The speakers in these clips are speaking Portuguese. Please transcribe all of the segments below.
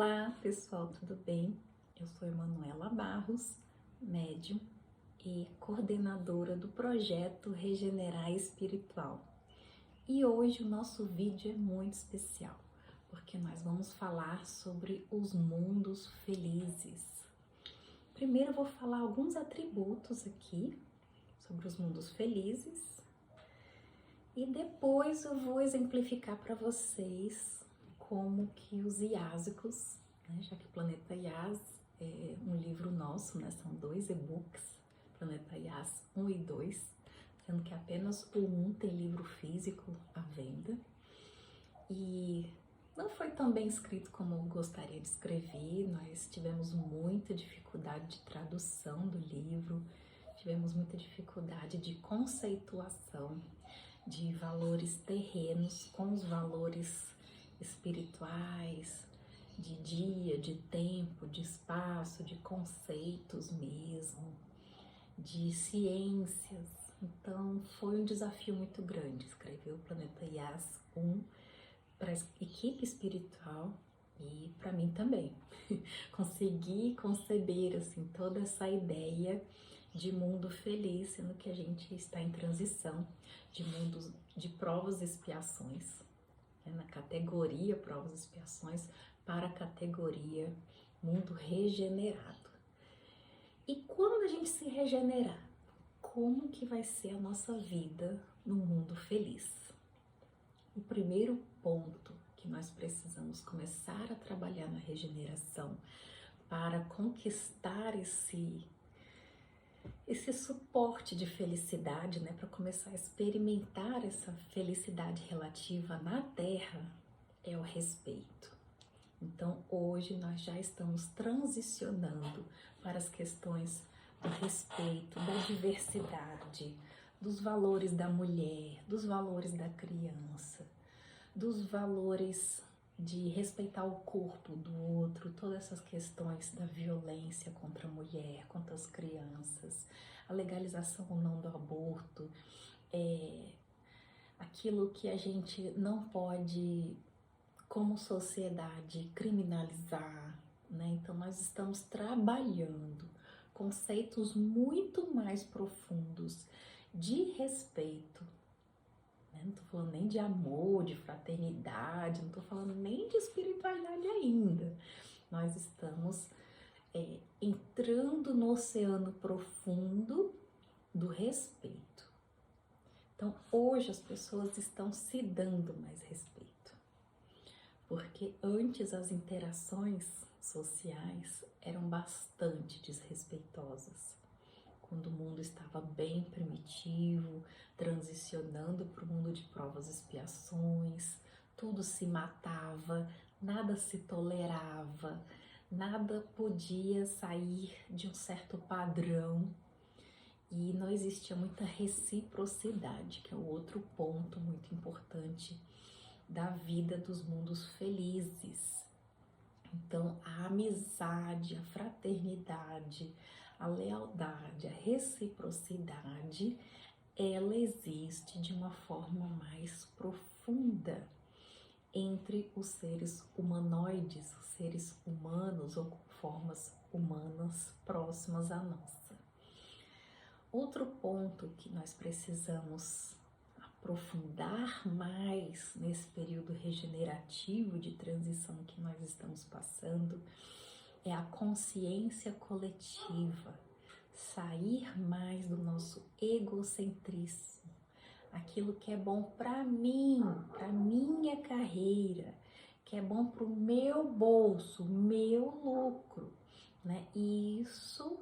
Olá, pessoal, tudo bem? Eu sou Emanuela Barros, médium e coordenadora do projeto Regenerar Espiritual. E hoje o nosso vídeo é muito especial, porque nós vamos falar sobre os mundos felizes. Primeiro eu vou falar alguns atributos aqui sobre os mundos felizes e depois eu vou exemplificar para vocês como que os iásicos, já que o Planeta Iás é um livro nosso, são 2 e-books, Planeta Iás 1 e 2, sendo que apenas o 1 tem livro físico à venda. E não foi tão bem escrito como eu gostaria de escrever, nós tivemos muita dificuldade de tradução do livro, tivemos muita dificuldade de conceituação de valores terrenos com os valores espirituais, de dia, de tempo, de espaço, de conceitos mesmo, de ciências. Então foi um desafio muito grande escrever o Planeta Iás 1 para a equipe espiritual e para mim também. Consegui conceber assim toda essa ideia de mundo feliz, sendo que a gente está em transição de mundos de provas e expiações, na categoria provas e expiações para a categoria mundo regenerado. E quando a gente se regenerar, como que vai ser a nossa vida no mundo feliz? O primeiro ponto que nós precisamos começar a trabalhar na regeneração para conquistar esse suporte de felicidade, para começar a experimentar essa felicidade relativa na Terra, é o respeito. Então, hoje nós já estamos transicionando para as questões do respeito, da diversidade, dos valores da mulher, dos valores da criança, dos valores de respeitar o corpo do outro, todas essas questões da violência contra a mulher, contra as crianças, a legalização ou não do aborto, aquilo que a gente não pode, como sociedade, criminalizar, Então nós estamos trabalhando conceitos muito mais profundos de respeito. Não tô falando nem de amor, de fraternidade, não tô falando nem de espiritualidade ainda. Nós estamos entrando no oceano profundo do respeito. Então, hoje as pessoas estão se dando mais respeito, porque antes as interações sociais eram bastante desrespeitosas. Quando o mundo estava bem primitivo, transicionando para o mundo de provas e expiações, tudo se matava, nada se tolerava, nada podia sair de um certo padrão e não existia muita reciprocidade, que é o outro ponto muito importante da vida dos mundos felizes. Então, a amizade, a fraternidade, a lealdade, a reciprocidade, ela existe de uma forma mais profunda entre os seres humanoides, os seres humanos ou com formas humanas próximas à nossa. Outro ponto que nós precisamos aprofundar mais nesse período regenerativo de transição que nós estamos passando é a consciência coletiva, sair mais do nosso egocentrismo, aquilo que é bom para mim, para minha carreira, que é bom para o meu bolso, meu lucro, E isso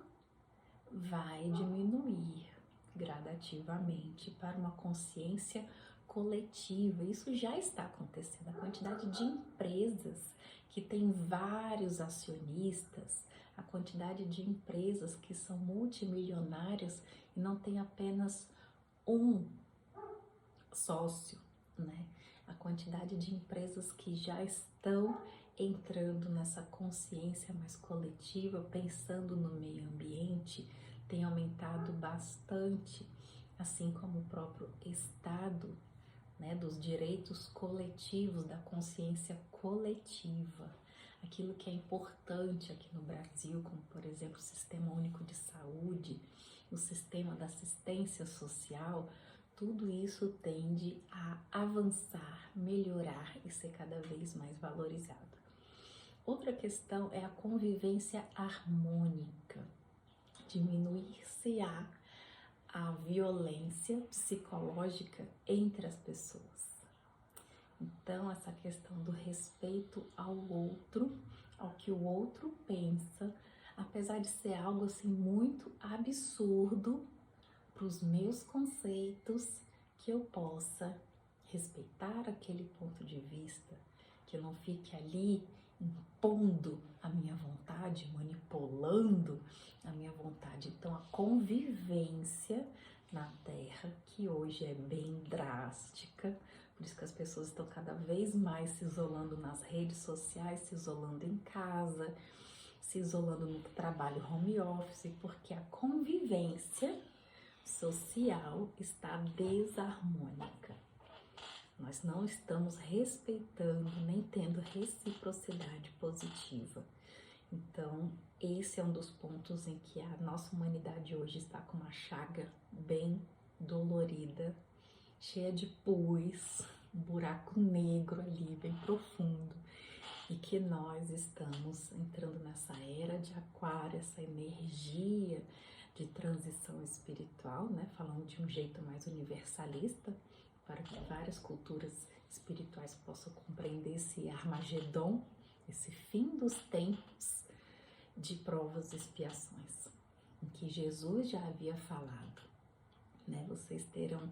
vai diminuir gradativamente para uma consciência coletiva. Isso já está acontecendo. A quantidade de empresas que tem vários acionistas, a quantidade de empresas que são multimilionárias e não tem apenas um sócio, A quantidade de empresas que já estão entrando nessa consciência mais coletiva, pensando no meio ambiente, tem aumentado bastante, assim como o próprio Estado, dos direitos coletivos, da consciência coletiva. aquilo que é importante aqui no Brasil, como por exemplo o Sistema Único de Saúde, o sistema da assistência social, tudo isso tende a avançar, melhorar e ser cada vez mais valorizado. Outra questão é a convivência harmônica, diminuir-se-á a violência psicológica entre as pessoas. Então, essa questão do respeito ao outro, ao que o outro pensa, apesar de ser algo assim muito absurdo para os meus conceitos, que eu possa respeitar aquele ponto de vista, que eu não fique ali impondo a minha vontade, manipulando a minha vontade. Então, a convivência na Terra, que hoje é bem drástica, por isso que as pessoas estão cada vez mais se isolando nas redes sociais, se isolando em casa, se isolando no trabalho home office, porque a convivência social está desarmônica. Nós não estamos respeitando nem tendo reciprocidade positiva. Então, esse é um dos pontos em que a nossa humanidade hoje está com uma chaga bem dolorida, cheia de pus, um buraco negro ali, bem profundo, e que nós estamos entrando nessa era de aquário, essa energia de transição espiritual, né? Falando de um jeito mais universalista, para que várias culturas espirituais possam compreender esse Armagedon, esse fim dos tempos de provas e expiações, em que Jesus já havia falado, né? Vocês terão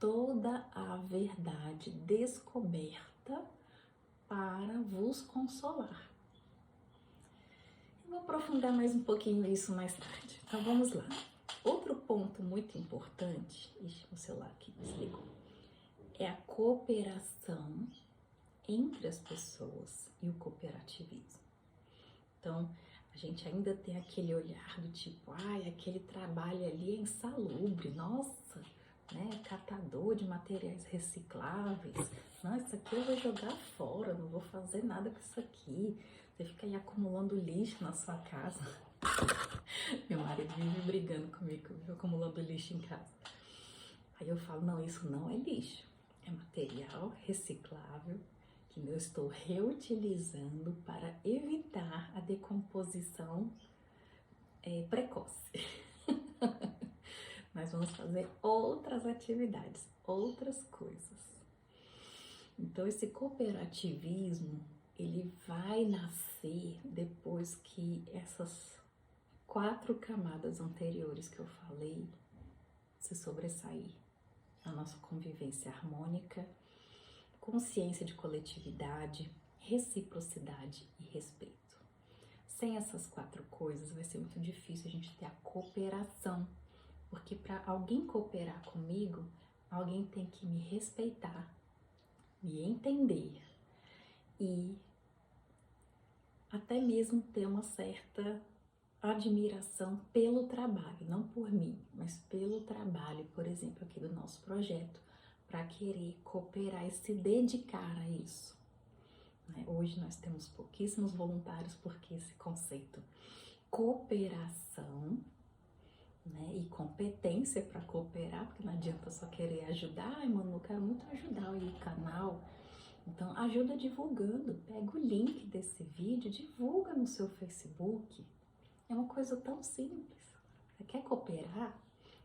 toda a verdade descoberta para vos consolar. Eu vou aprofundar mais um pouquinho nisso mais tarde. Então vamos lá. Outro ponto muito importante, ixi, o celular aqui desligou, é a cooperação entre as pessoas e o cooperativismo. Então, a gente ainda tem aquele olhar do tipo, ai, aquele trabalho ali é insalubre, nossa, né, catador de materiais recicláveis, não, isso aqui eu vou jogar fora, não vou fazer nada com isso aqui. Você fica aí acumulando lixo na sua casa. Meu marido vive brigando comigo, viu, acumulando lixo em casa. Aí eu falo, não, isso não é lixo, é material reciclável que eu estou reutilizando para evitar a decomposição precoce. Nós vamos fazer outras atividades, outras coisas. Então, esse cooperativismo, ele vai nascer depois que essas 4 camadas anteriores que eu falei se sobressair. A nossa convivência harmônica, consciência de coletividade, reciprocidade e respeito. Sem essas 4 coisas vai ser muito difícil a gente ter a cooperação, porque para alguém cooperar comigo, alguém tem que me respeitar, me entender e até mesmo ter uma certa admiração pelo trabalho, não por mim, mas pelo trabalho, por exemplo, aqui do nosso projeto, para querer cooperar e se dedicar a isso. Hoje nós temos pouquíssimos voluntários porque esse conceito cooperação, né, e competência para cooperar, porque não adianta só querer ajudar, ai mano, eu quero muito ajudar aí o canal, então ajuda divulgando, pega o link desse vídeo, divulga no seu Facebook, é uma coisa tão simples. Você quer cooperar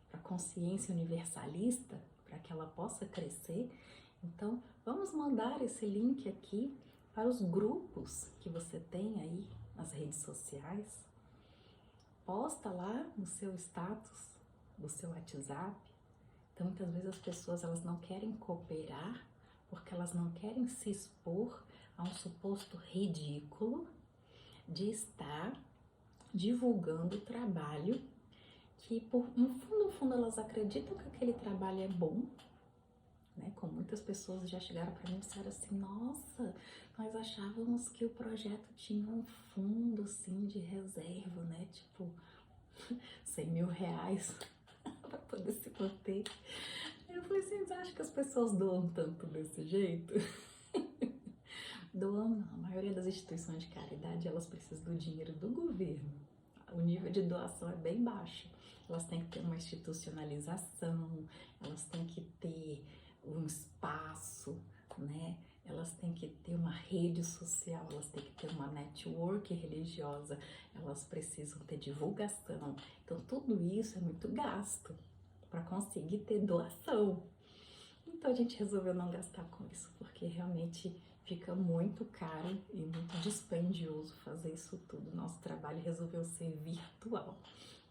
para a consciência universalista, para que ela possa crescer? Então vamos mandar esse link aqui para os grupos que você tem aí nas redes sociais. Posta lá no seu status, no seu WhatsApp. Então, muitas vezes as pessoas elas não querem cooperar porque elas não querem se expor a um suposto ridículo de estar divulgando o trabalho que, no fundo, elas acreditam que aquele trabalho é bom, né? Como muitas pessoas já chegaram para mim e disseram assim, nossa, nós achávamos que o projeto tinha um fundo, assim, de reserva, né? Tipo, 100 mil reais para poder se manter. Eu falei assim, vocês acham que as pessoas doam tanto desse jeito? Doam não. A maioria das instituições de caridade, elas precisam do dinheiro do governo. O nível de doação é bem baixo. Elas têm que ter uma institucionalização, elas têm que ter um espaço, né? Elas têm que ter uma rede social, elas têm que ter uma network religiosa, elas precisam ter divulgação. Então, tudo isso é muito gasto para conseguir ter doação. Então, a gente resolveu não gastar com isso, porque realmente fica muito caro e muito dispendioso fazer isso tudo. Nosso trabalho resolveu ser virtual.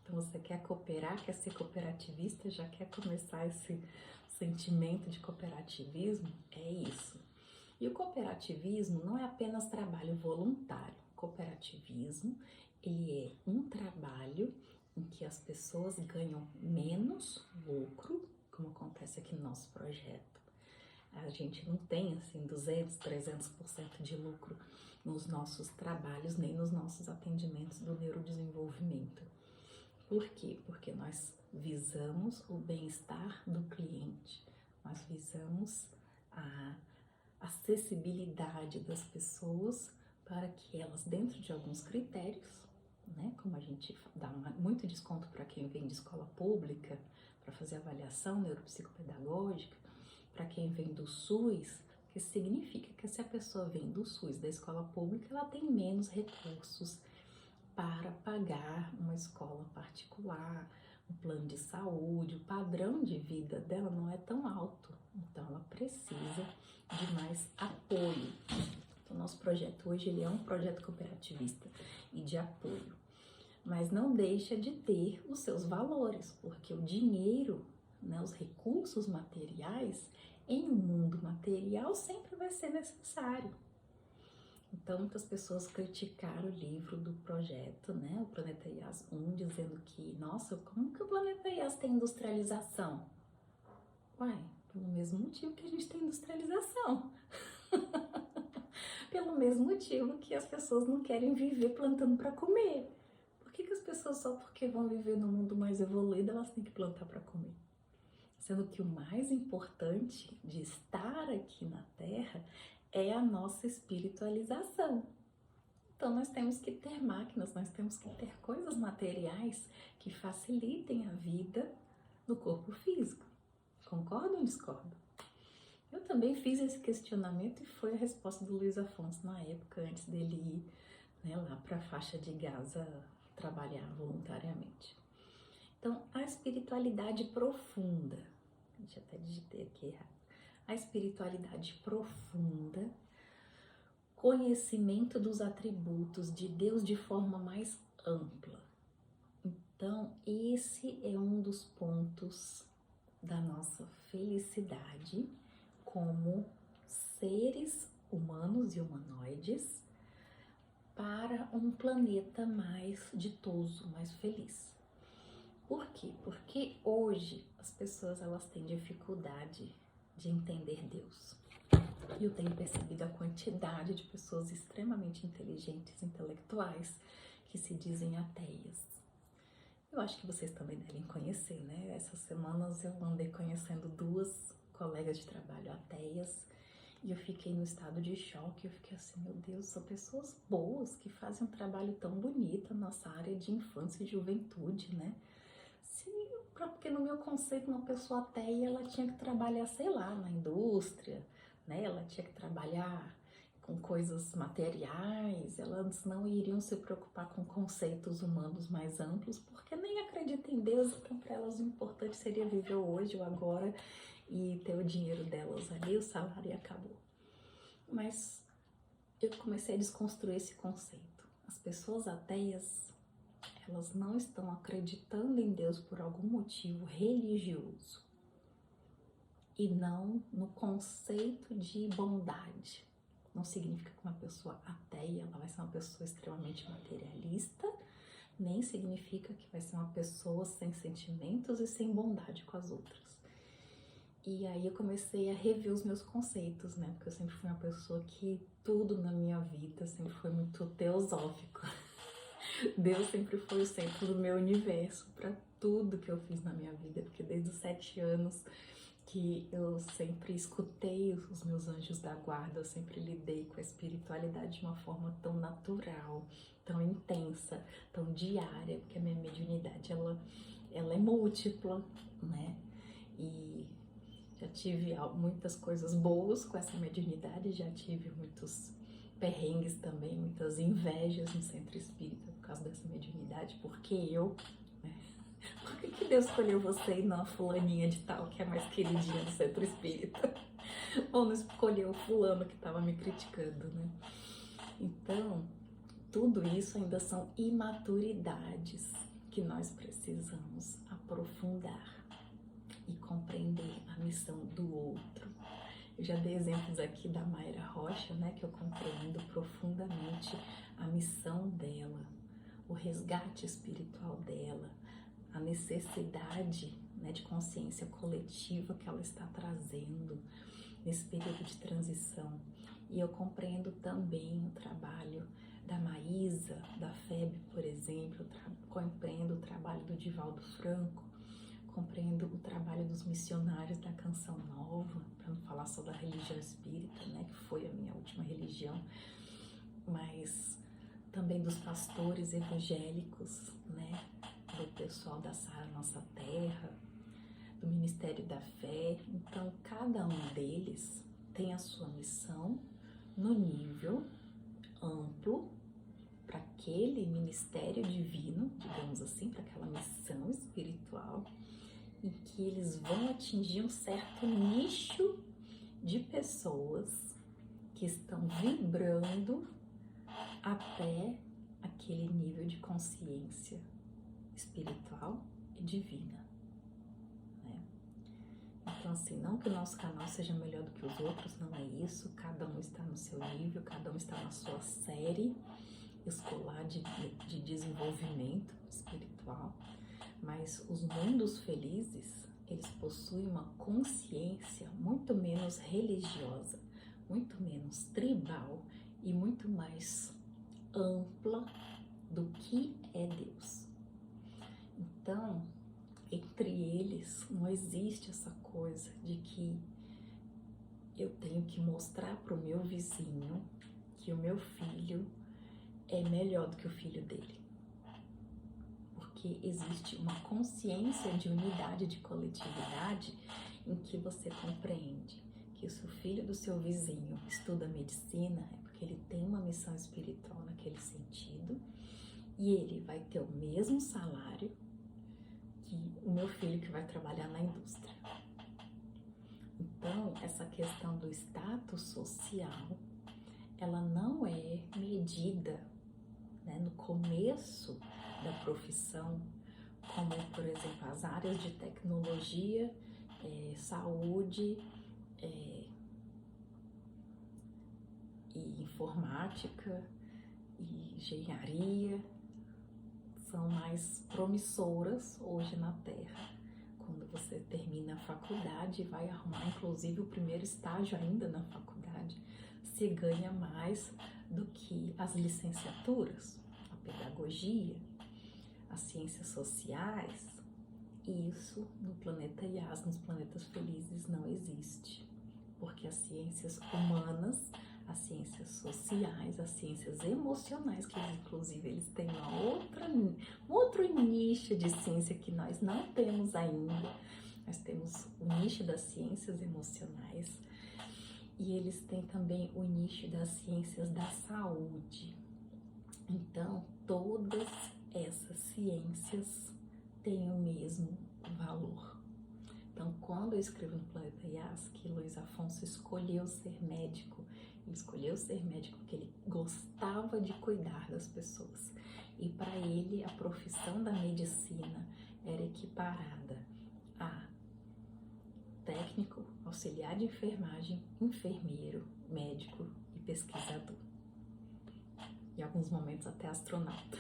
Então, você quer cooperar, quer ser cooperativista, já quer começar esse sentimento de cooperativismo? É isso. E o cooperativismo não é apenas trabalho voluntário. O cooperativismo, ele é um trabalho em que as pessoas ganham menos lucro, como acontece aqui no nosso projeto. A gente não tem assim 200, 300% de lucro nos nossos trabalhos, nem nos nossos atendimentos do neurodesenvolvimento. Por quê? Porque nós visamos o bem-estar do cliente, nós visamos a acessibilidade das pessoas para que elas, dentro de alguns critérios, né, como a gente dá muito desconto para quem vem de escola pública, para fazer avaliação neuropsicopedagógica, para quem vem do SUS, que significa que se a pessoa vem do SUS, da escola pública, ela tem menos recursos para pagar uma escola particular, um plano de saúde, o padrão de vida dela não é tão alto, então ela precisa de mais apoio. Então, nosso projeto hoje ele é um projeto cooperativista e de apoio, mas não deixa de ter os seus valores, porque o dinheiro, né, os recursos materiais, em um mundo material sempre vai ser necessário. Então, muitas pessoas criticaram o livro do projeto, né, o Planeta IAS 1, dizendo que, nossa, como que o Planeta IAS tem industrialização? Uai, pelo mesmo motivo que a gente tem industrialização. Pelo mesmo motivo que as pessoas não querem viver plantando para comer. Por que as pessoas, só porque vão viver num mundo mais evoluído, elas têm que plantar para comer? Sendo que o mais importante de estar aqui na Terra é a nossa espiritualização. Então, nós temos que ter máquinas, nós temos que ter coisas materiais que facilitem a vida no corpo físico. Concorda ou discorda? Eu também fiz esse questionamento e foi a resposta do Luiz Afonso na época, antes dele ir, né, lá para a faixa de Gaza trabalhar voluntariamente. Então, a espiritualidade profunda, deixa eu até digitei aqui errado, a espiritualidade profunda, conhecimento dos atributos de Deus de forma mais ampla. Então, esse é um dos pontos da nossa felicidade como seres humanos e humanoides para um planeta mais ditoso, mais feliz. Por quê? Porque hoje as pessoas elas têm dificuldade de entender Deus. E eu tenho percebido a quantidade de pessoas extremamente inteligentes, intelectuais, que se dizem ateias. Eu acho que vocês também devem conhecer, né? Essas semanas eu andei conhecendo 2 colegas de trabalho ateias e eu fiquei no estado de choque. Eu fiquei assim, meu Deus, são pessoas boas que fazem um trabalho tão bonito na nossa área de infância e juventude, né? Porque no meu conceito, uma pessoa ateia, ela tinha que trabalhar, sei lá, na indústria, né? Ela tinha que trabalhar com coisas materiais, elas não iriam se preocupar com conceitos humanos mais amplos, porque nem acreditam em Deus, então para elas o importante seria viver o hoje, o agora, e ter o dinheiro delas ali, o salário e acabou. Mas eu comecei a desconstruir esse conceito. As pessoas ateias, elas não estão acreditando em Deus por algum motivo religioso e não no conceito de bondade. Não significa que uma pessoa ateia ela vai ser uma pessoa extremamente materialista, nem significa que vai ser uma pessoa sem sentimentos e sem bondade com as outras. E aí eu comecei a rever os meus conceitos, né? Porque eu sempre fui uma pessoa que tudo na minha vida sempre foi muito teosófico. Deus sempre foi o centro do meu universo para tudo que eu fiz na minha vida, porque desde os 7 anos que eu sempre escutei os meus anjos da guarda, eu sempre lidei com a espiritualidade de uma forma tão natural, tão intensa, tão diária, porque a minha mediunidade, ela é múltipla, né? E já tive muitas coisas boas com essa mediunidade, já tive muitos perrengues também, muitas invejas no centro espírita por causa dessa mediunidade, porque eu, né? Por que Deus escolheu você e não a fulaninha de tal, que é mais queridinha do centro espírita? Ou não escolheu o fulano que estava me criticando, né? Então, tudo isso ainda são imaturidades que nós precisamos aprofundar e compreender a missão do outro. Eu já dei exemplos aqui da Mayra Rocha, né, que eu compreendo profundamente a missão dela, o resgate espiritual dela, a necessidade, né, de consciência coletiva que ela está trazendo nesse período de transição. E eu compreendo também o trabalho da Maísa, da FEB, por exemplo, compreendo o trabalho do Divaldo Franco, compreendo o trabalho dos missionários da Canção Nova, para não falar só da religião espírita, né, que foi a minha última religião, mas também dos pastores evangélicos, né, do pessoal da Sara Nossa Terra, do Ministério da Fé. Então, cada um deles tem a sua missão no nível amplo para aquele ministério divino, digamos assim, para aquela missão espiritual, em que eles vão atingir um certo nicho de pessoas que estão vibrando até aquele nível de consciência espiritual e divina, né? Então, assim, não que o nosso canal seja melhor do que os outros, não é isso. Cada um está no seu nível, cada um está na sua série escolar de desenvolvimento espiritual. Mas os mundos felizes, eles possuem uma consciência muito menos religiosa, muito menos tribal e muito mais ampla do que é Deus. Então, entre eles não existe essa coisa de que eu tenho que mostrar para o meu vizinho que o meu filho é melhor do que o filho dele. Porque existe uma consciência de unidade, de coletividade, em que você compreende que se o filho do seu vizinho estuda medicina, é porque ele tem uma missão espiritual naquele sentido, e ele vai ter o mesmo salário que o meu filho que vai trabalhar na indústria. Então, essa questão do status social, ela não é medida, né, no começo da profissão, como, por exemplo, as áreas de tecnologia, saúde e informática e engenharia são mais promissoras hoje na Terra. Quando você termina a faculdade e vai arrumar, inclusive, o primeiro estágio ainda na faculdade, se ganha mais do que as licenciaturas, a pedagogia, as ciências sociais. E isso no planeta Yas, nos planetas felizes, não existe. Porque as ciências humanas, as ciências sociais, as ciências emocionais, que inclusive eles têm um outro nicho de ciência que nós não temos ainda. Nós temos o nicho das ciências emocionais e eles têm também o nicho das ciências da saúde. Então, todas essas ciências têm o mesmo valor. Então, quando eu escrevo no Planeta Yas que Luiz Afonso escolheu ser médico, ele escolheu ser médico porque ele gostava de cuidar das pessoas. E para ele, a profissão da medicina era equiparada a técnico, auxiliar de enfermagem, enfermeiro, médico e pesquisador. Em alguns momentos até astronauta.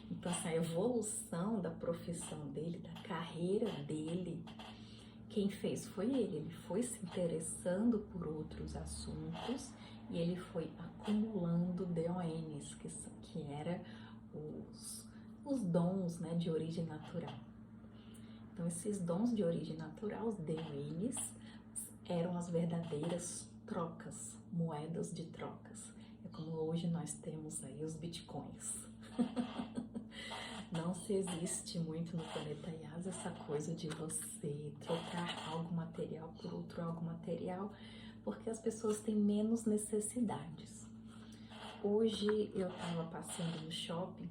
Então, essa evolução da profissão dele, da carreira dele, quem fez foi ele foi se interessando por outros assuntos e ele foi acumulando DONs, que era os dons, né, de origem natural. Então, esses dons de origem natural, os DONs, eram as verdadeiras trocas, moedas de trocas. É como hoje nós temos aí os bitcoins. Não se existe muito no planeta Yas essa coisa de você trocar algo material por outro algo material, porque as pessoas têm menos necessidades. Hoje eu tava passeando no shopping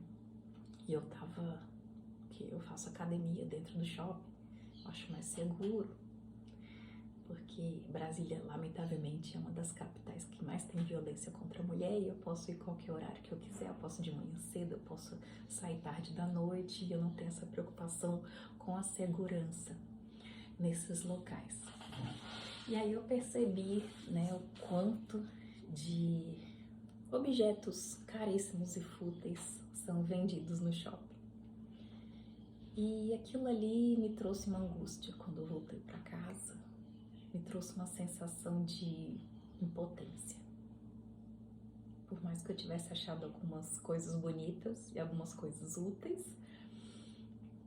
e eu faço academia dentro do shopping, acho mais seguro, porque Brasília, lamentavelmente, é uma das capitais que mais tem violência contra a mulher e eu posso ir qualquer horário que eu quiser, eu posso ir de manhã cedo, eu posso sair tarde da noite e eu não tenho essa preocupação com a segurança nesses locais. E aí eu percebi, né, o quanto de objetos caríssimos e fúteis são vendidos no shopping. E aquilo ali me trouxe uma angústia quando eu voltei para casa. Me trouxe uma sensação de impotência. Por mais que eu tivesse achado algumas coisas bonitas e algumas coisas úteis,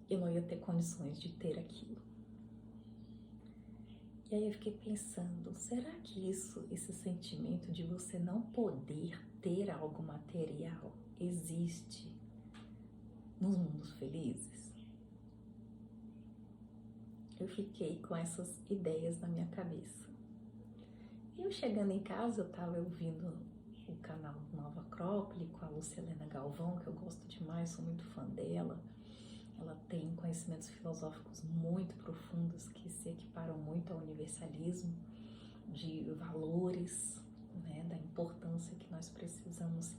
eu não ia ter condições de ter aquilo. E aí eu fiquei pensando, será que esse sentimento de você não poder ter algo material existe nos mundos felizes? Eu fiquei com essas ideias na minha cabeça. E eu chegando em casa, eu tava ouvindo o canal Nova Acrópole com a Lucilena Galvão, que eu gosto demais, sou muito fã dela. Ela tem conhecimentos filosóficos muito profundos que se equiparam muito ao universalismo, de valores, né, da importância que nós precisamos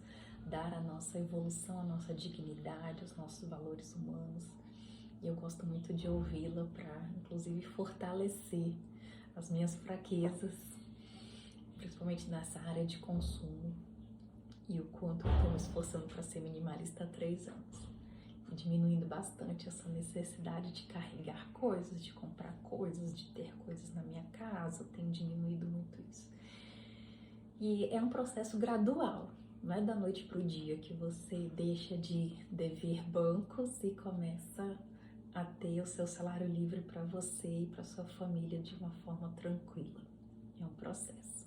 dar à nossa evolução, à nossa dignidade, aos nossos valores humanos. E eu gosto muito de ouvi-la para, inclusive, fortalecer as minhas fraquezas, principalmente nessa área de consumo, e o quanto eu estou me esforçando para ser minimalista há 3 anos. E diminuindo bastante essa necessidade de carregar coisas, de comprar coisas, de ter coisas na minha casa, eu tenho diminuído muito isso. E é um processo gradual, não é da noite para o dia que você deixa de dever bancos e começa a ter o seu salário livre para você e para sua família de uma forma tranquila. É um processo.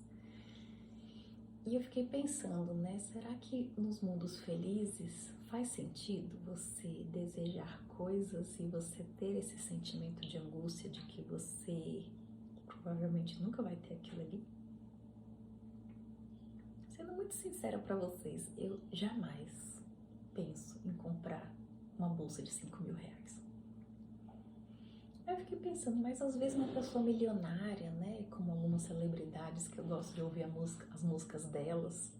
E eu fiquei pensando, né? Será que nos mundos felizes faz sentido você desejar coisas e você ter esse sentimento de angústia de que você provavelmente nunca vai ter aquilo ali? Sendo muito sincera para vocês, eu jamais penso em comprar uma bolsa de 5 mil reais. Eu fiquei pensando, mas às vezes uma pessoa milionária, né, como algumas celebridades que eu gosto de ouvir as músicas delas,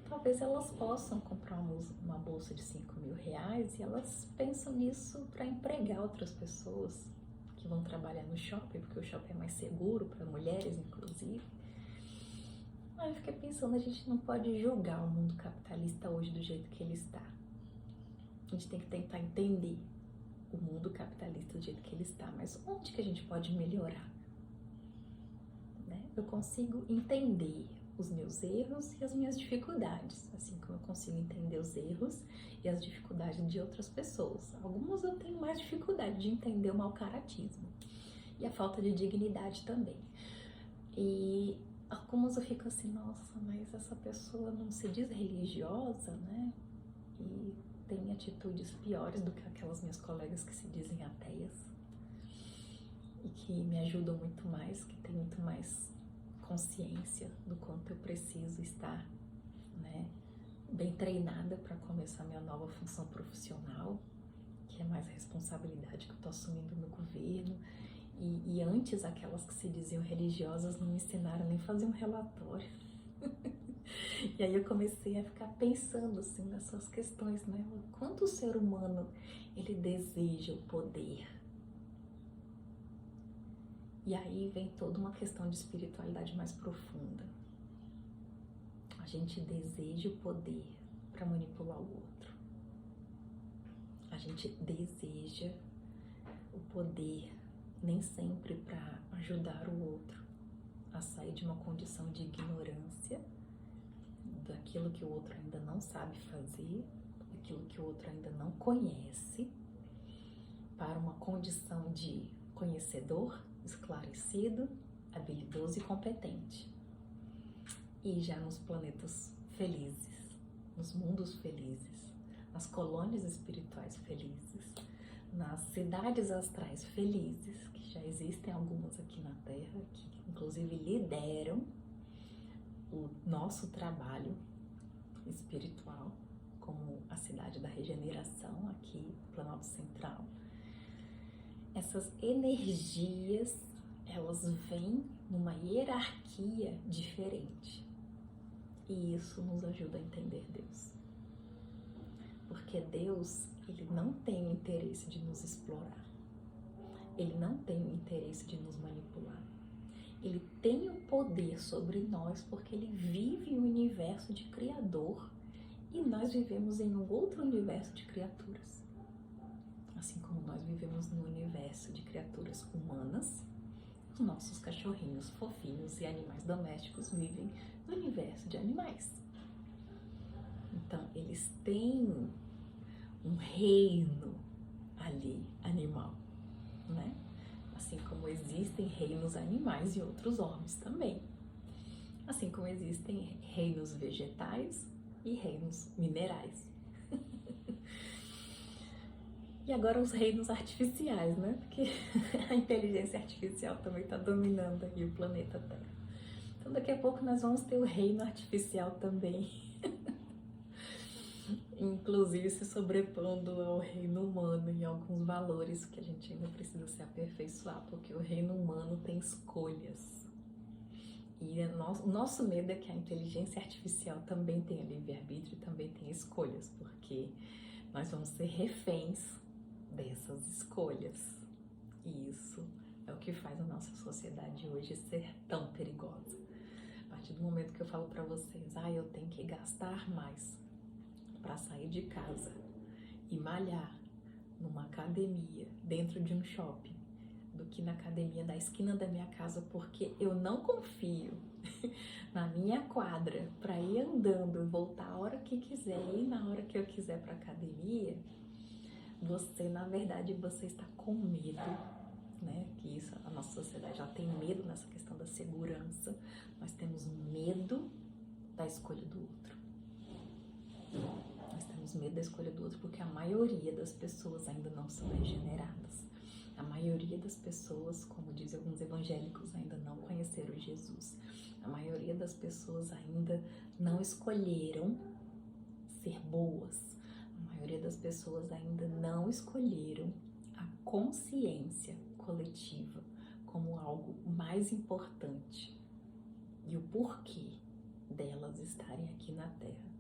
talvez elas possam comprar uma bolsa de 5 mil reais e elas pensam nisso para empregar outras pessoas que vão trabalhar no shopping, porque o shopping é mais seguro para mulheres, inclusive. Aí eu fiquei pensando, a gente não pode julgar o mundo capitalista hoje do jeito que ele está. A gente tem que tentar entender o mundo capitalista do jeito que ele está, mas onde que a gente pode melhorar? Né? Eu consigo entender os meus erros e as minhas dificuldades, assim como eu consigo entender os erros e as dificuldades de outras pessoas. Algumas eu tenho mais dificuldade de entender o mau caratismo e a falta de dignidade também. E algumas eu fico assim, nossa, mas essa pessoa não se diz religiosa, né? E tem atitudes piores do que aquelas minhas colegas que se dizem ateias e que me ajudam muito mais, que têm muito mais consciência do quanto eu preciso estar, né, bem treinada para começar minha nova função profissional, que é mais a responsabilidade que eu estou assumindo no governo. E antes, aquelas que se diziam religiosas não me ensinaram nem a fazer um relatório. E aí eu comecei a ficar pensando assim nessas questões, né? O quanto o ser humano ele deseja o poder. E aí vem toda uma questão de espiritualidade mais profunda. A gente deseja o poder para manipular o outro. A gente deseja o poder nem sempre para ajudar o outro a sair de uma condição de ignorância, daquilo que o outro ainda não sabe fazer, daquilo que o outro ainda não conhece, para uma condição de conhecedor, esclarecido habilidoso e competente. E já nos planetas felizes, nos mundos felizes, nas colônias espirituais felizes, nas cidades astrais felizes, que já existem algumas aqui na Terra, que inclusive lideram o nosso trabalho espiritual, como a cidade da regeneração aqui, Planalto Central. Essas energias, elas vêm numa hierarquia diferente. E isso nos ajuda a entender Deus. Porque Deus, ele não tem o interesse de nos explorar. Ele não tem o interesse de nos manipular. Ele tem o poder sobre nós porque ele vive um universo de criador e nós vivemos em um outro universo de criaturas. Assim como nós vivemos no universo de criaturas humanas, os nossos cachorrinhos fofinhos e animais domésticos vivem no universo de animais. Então, eles têm um reino ali, animal, né? Assim como existem reinos animais e outros ormes também. Assim como existem reinos vegetais e reinos minerais. E agora os reinos artificiais, né? Porque a inteligência artificial também está dominando aqui o planeta Terra. Então daqui a pouco nós vamos ter o reino artificial também. Inclusive se sobrepondo ao reino humano em alguns valores que a gente ainda precisa se aperfeiçoar, porque o reino humano tem escolhas. E o nosso medo é que a inteligência artificial também tenha livre-arbítrio e também tenha escolhas, porque nós vamos ser reféns dessas escolhas. E isso é o que faz a nossa sociedade hoje ser tão perigosa. A partir do momento que eu falo para vocês, eu tenho que gastar mais para sair de casa e malhar numa academia dentro de um shopping do que na academia da esquina da minha casa, porque eu não confio na minha quadra para ir andando e voltar a hora que quiser e na hora que eu quiser para academia, você, na verdade, você está com medo, né? Que isso, a nossa sociedade já tem medo nessa questão da segurança. Nós temos medo da escolha do outro. Nós temos medo da escolha do outro porque a maioria das pessoas ainda não são regeneradas. A maioria das pessoas, como dizem alguns evangélicos, ainda não conheceram Jesus. A maioria das pessoas ainda não escolheram ser boas. A maioria das pessoas ainda não escolheram a consciência coletiva como algo mais importante e o porquê delas estarem aqui na Terra.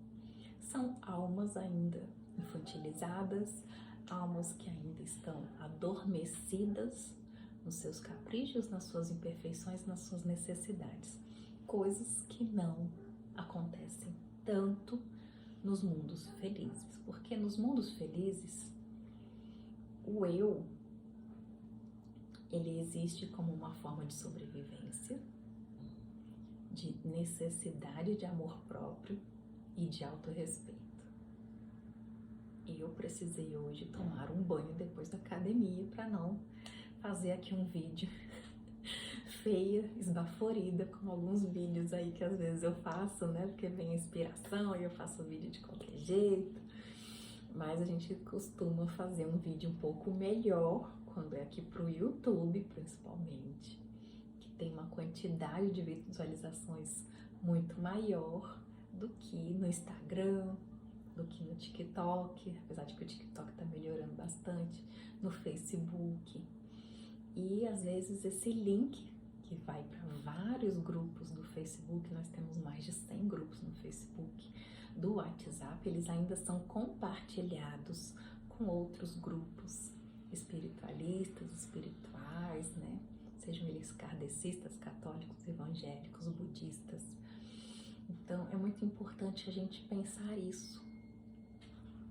São almas ainda infantilizadas, almas que ainda estão adormecidas nos seus caprichos, nas suas imperfeições, nas suas necessidades. Coisas que não acontecem tanto nos mundos felizes, porque nos mundos felizes o eu, ele existe como uma forma de sobrevivência, de necessidade de amor próprio e de autorrespeito. Eu precisei hoje tomar um banho depois da academia para não fazer aqui um vídeo feia, esbaforida, como alguns vídeos aí que às vezes eu faço, né? Porque vem a inspiração e eu faço o vídeo de qualquer jeito. Mas a gente costuma fazer um vídeo um pouco melhor quando é aqui pro YouTube, principalmente, que tem uma quantidade de visualizações muito maior do que no Instagram, do que no TikTok, apesar de que o TikTok tá melhorando bastante, no Facebook. E às vezes esse link que vai para vários grupos do Facebook, nós temos mais de 100 grupos no Facebook, do WhatsApp, eles ainda são compartilhados com outros grupos espiritualistas, espirituais, né? Sejam eles kardecistas, católicos, evangélicos, budistas. Então é muito importante a gente pensar isso.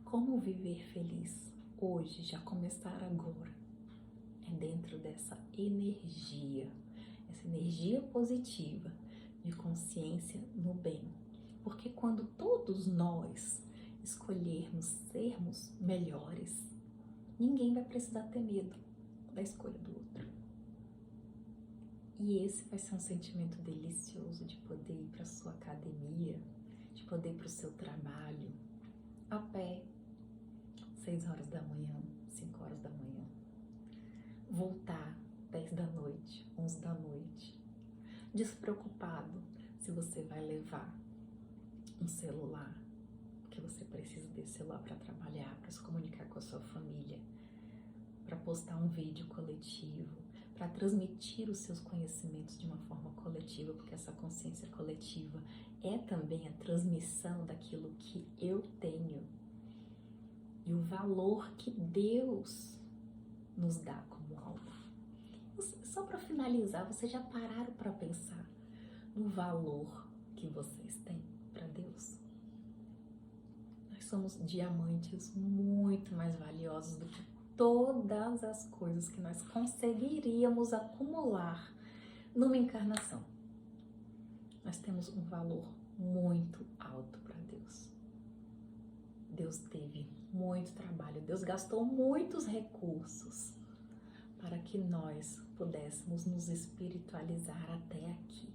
Como viver feliz hoje, já começar agora, é dentro dessa energia, essa energia positiva de consciência no bem. Porque quando todos nós escolhermos sermos melhores, ninguém vai precisar ter medo da escolha do outro. E esse vai ser um sentimento delicioso de poder ir para sua academia, de poder ir para o seu trabalho, a pé, 6 horas da manhã, 5 horas da manhã. Voltar 10 da noite, 11 da noite. Despreocupado se você vai levar um celular, porque você precisa desse celular para trabalhar, para se comunicar com a sua família, para postar um vídeo coletivo, para transmitir os seus conhecimentos de uma forma coletiva, porque essa consciência coletiva é também a transmissão daquilo que eu tenho e o valor que Deus nos dá como algo. Só para finalizar, vocês já pararam para pensar no valor que vocês têm para Deus? Nós somos diamantes muito mais valiosos do que todas as coisas que nós conseguiríamos acumular numa encarnação. Nós temos um valor muito alto para Deus. Deus teve muito trabalho, Deus gastou muitos recursos para que nós pudéssemos nos espiritualizar até aqui.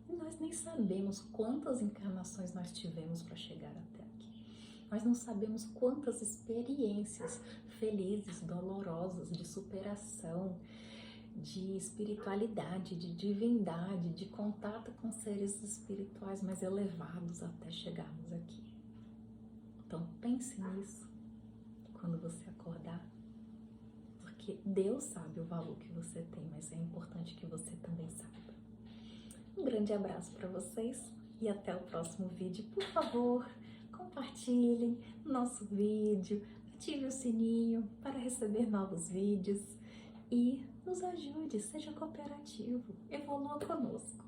E nós nem sabemos quantas encarnações nós tivemos para chegar até aqui. Nós não sabemos quantas experiências felizes, dolorosas, de superação, de espiritualidade, de divindade, de contato com seres espirituais mais elevados até chegarmos aqui. Então pense nisso quando você acordar, porque Deus sabe o valor que você tem, mas é importante que você também saiba. Um grande abraço para vocês e até o próximo vídeo. Por favor, compartilhem nosso vídeo, ative o sininho para receber novos vídeos e nos ajude, seja cooperativo, evolua conosco.